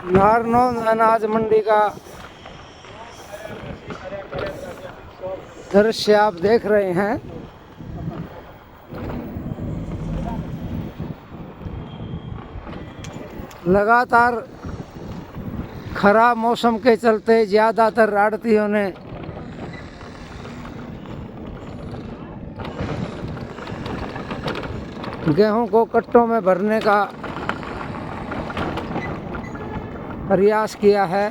नारनौंद अनाज मंडी का दृश्य आप देख रहे हैं। लगातार खराब मौसम के चलते ज़्यादातर आड़तियों ने गेहूं को कट्टों में भरने का प्रयास किया है।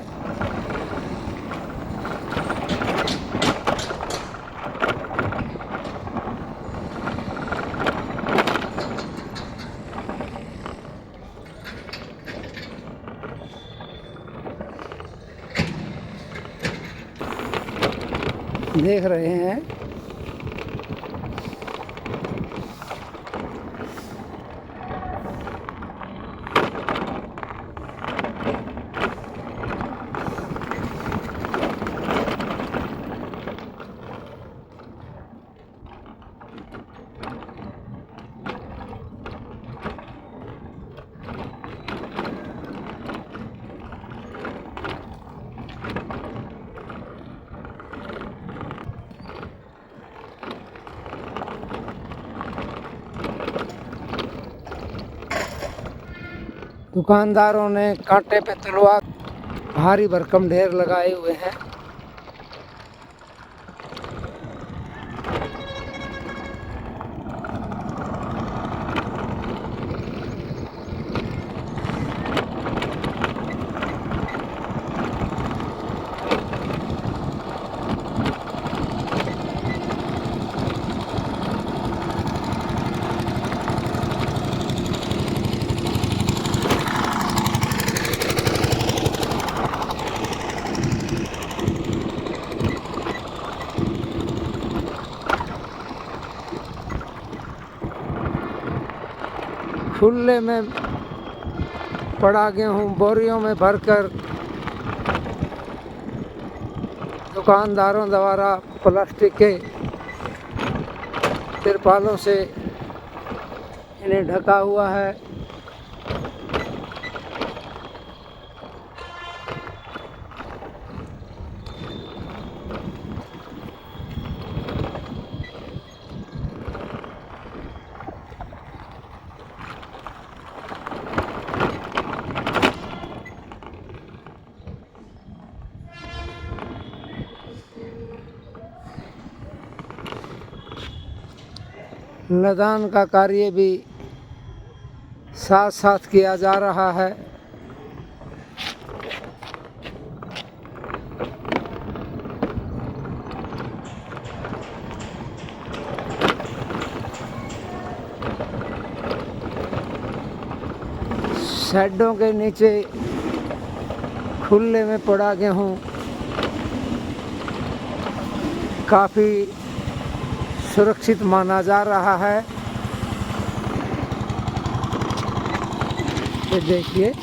देख रहे हैं दुकानदारों ने कांटे पे तलवार भारी भरकम ढेर लगाए हुए हैं। खुले में पड़ा गेहूं बोरियों में भरकर दुकानदारों द्वारा प्लास्टिक के तिरपालों से इन्हें ढका हुआ है। लदान का कार्य भी साथ साथ किया जा रहा है। शेडों के नीचे खुले में पड़ा गेहूं काफ़ी सुरक्षित माना जा रहा है। ये देखिए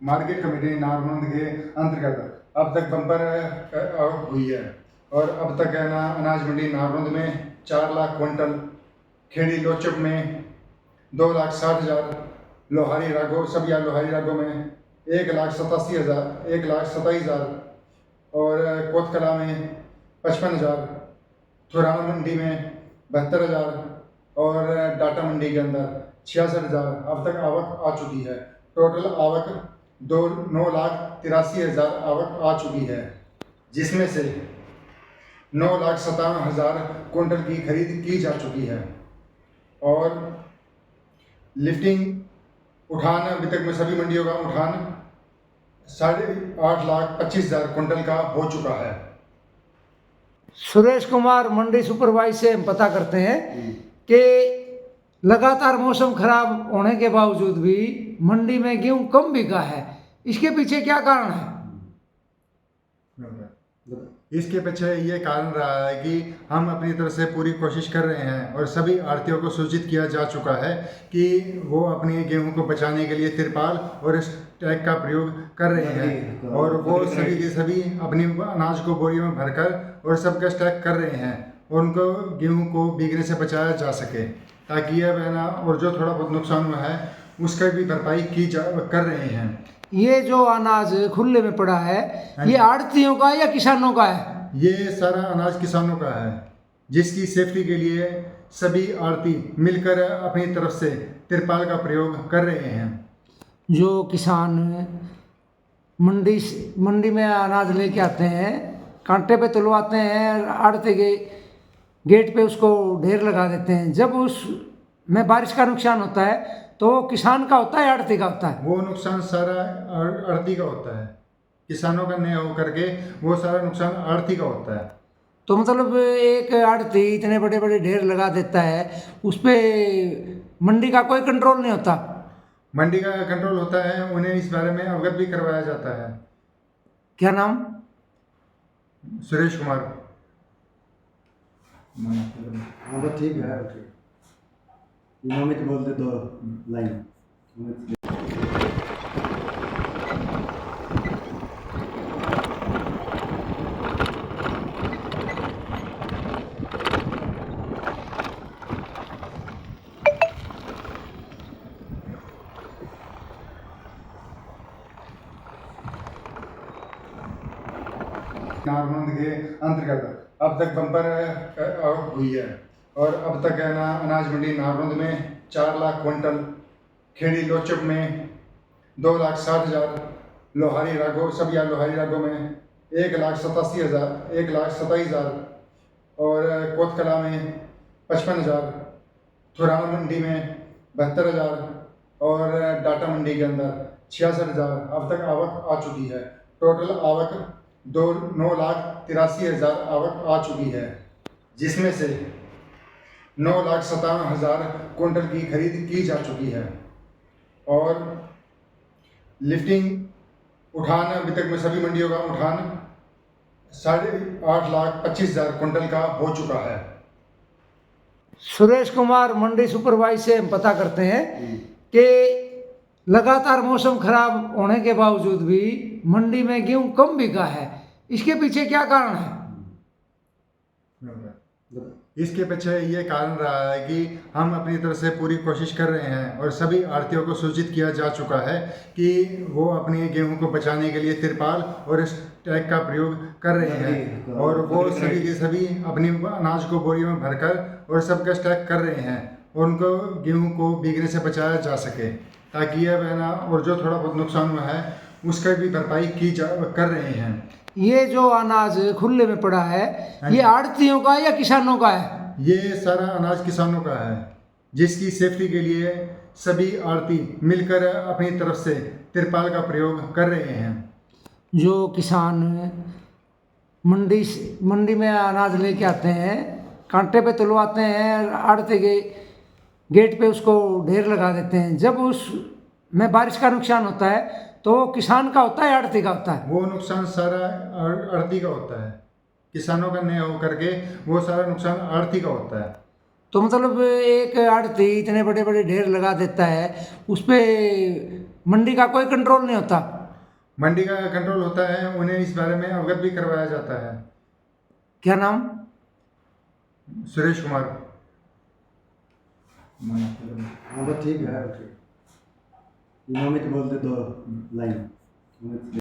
मार्केट कमेटी नारनौंद के अंतर्गत अब तक बम्पर आवक हुई है और अब तक है ना अनाज मंडी नारनौंद में 4 लाख क्विंटल, खेड़ी लोचप में 2,60,000, लोहारी रागो सबिया लोहारी रागो में 1,27,000 और कोतकला में 55,000, थुराना मंडी में 72,000 और डाटा मंडी के अंदर 66,000 अब तक आवक आ चुकी है। टोटल आवक 9,83,000 आवक आ चुकी है, जिसमें से 9,57,000 कुंटल की खरीद की जा चुकी है और लिफ्टिंग उठान अभी तक में सभी मंडियों का उठान 8,25,000 कुंटल का हो चुका है। सुरेश कुमार मंडी सुपरवाइज से हम पता करते हैं कि लगातार मौसम खराब होने के बावजूद भी मंडी में गेहूं कम बिका है, इसके पीछे क्या कारण है? इसके पीछे ये कारण रहा है कि हम अपनी तरफ से पूरी कोशिश कर रहे हैं और सभी आढ़तियों को सूचित किया जा चुका है कि वो अपने गेहूं को बचाने के लिए तिरपाल और स्टैक का प्रयोग कर रहे हैं और वो सभी के सभी अपनी अनाज को बोरियों में भरकर और सबका स्टैक कर रहे हैं और उनको गेहूं को भीगने से बचाया जा सके, ताकि यह बहना और जो थोड़ा बहुत नुकसान हुआ है उसका भी भरपाई कर रहे हैं। ये जो अनाज खुले में पड़ा है ये आढ़तियों का या किसानों का है? ये सारा अनाज किसानों का है, जिसकी सेफ्टी के लिए सभी आढ़ती मिलकर अपनी तरफ से तिरपाल का प्रयोग कर रहे हैं। जो किसान मंडी में अनाज लेके आते हैं, कांटे पे तुलवाते हैं, आढ़ती के गेट पे उसको ढेर लगा देते हैं, जब उसमें बारिश का नुकसान होता है तो वो किसान का होता है, आढ़ती का होता है? वो नुकसान सारा आढ़ती का होता है, किसानों का नहीं हो करके वो सारा नुकसान आढ़ती का होता है। तो मतलब एक आढ़ती इतने बड़े बड़े ढेर लगा देता है, उस पर मंडी का कोई कंट्रोल नहीं होता? मंडी का कंट्रोल होता है, उन्हें इस बारे में अवगत भी करवाया जाता है। क्या नाम? सुरेश कुमार। हाँ तो ठीक है, अमित बोलते दो लाइन। नारनंद के अंतर्गत अब तक बम्पर आवक हुई है और अब तक है ना अनाज मंडी नारनंद में 4 लाख क्विंटल, खेड़ी लोचप में 2,60,000, लोहारी रागो सब या लोहारी रागो में 1,87,000 और कोतकला में 55,000, थुराना मंडी में 72,000 और डाटा मंडी के अंदर 66,000 अब तक आवक आ चुकी है। टोटल आवक 9,83,000 आवक आ चुकी है, जिसमें से 9,57,000 कुंटल की खरीद की जा चुकी है और लिफ्टिंग उठान अभी तक में सभी मंडियों का उठान 8,25,000 कुंटल का हो चुका है। सुरेश कुमार मंडी सुपरवाइज से हम पता करते हैं कि लगातार मौसम खराब होने के बावजूद भी मंडी में गेहूं कम बिका है, इसके पीछे क्या कारण है? इसके पीछे ये कारण रहा है कि हम अपनी तरफ से पूरी कोशिश कर रहे हैं और सभी आढ़तियों को सूचित किया जा चुका है कि वो अपने गेहूं को बचाने के लिए तिरपाल और स्टैक का प्रयोग कर रहे हैं और वो सभी के सभी अपनी अनाज को बोरियों में भरकर और सबका स्टैक कर रहे हैं और उनको गेहूं को भीगने से बचाया जा सके, ताकि यह बहना और जो थोड़ा बहुत नुकसान हुआ है उसका भी भरपाई कर रहे हैं। ये जो अनाज खुले में पड़ा है ये आढ़तियों का या किसानों का है? ये सारा अनाज किसानों का है, जिसकी सेफ्टी के लिए सभी आढ़ती मिलकर अपनी तरफ से तिरपाल का प्रयोग कर रहे हैं। जो किसान मंडी में अनाज लेके आते हैं, कांटे पे तुलवाते हैं, आढ़ती के गेट पे उसको ढेर लगा देते हैं, जब उसमें बारिश का नुकसान होता है तो वो किसान का होता है, आढ़ती का होता है? वो नुकसान सारा आढ़ती का होता है, किसानों का नहीं हो करके वो सारा नुकसान आढ़ती का होता है। तो मतलब एक आढ़ती इतने बड़े बड़े ढेर लगा देता है, उस पर मंडी का कोई कंट्रोल नहीं होता? मंडी का कंट्रोल होता है, उन्हें इस बारे में अवगत भी करवाया जाता है। क्या नाम? सुरेश कुमार। हाँ तो ठीक है, अमित बोलते दो लाइन।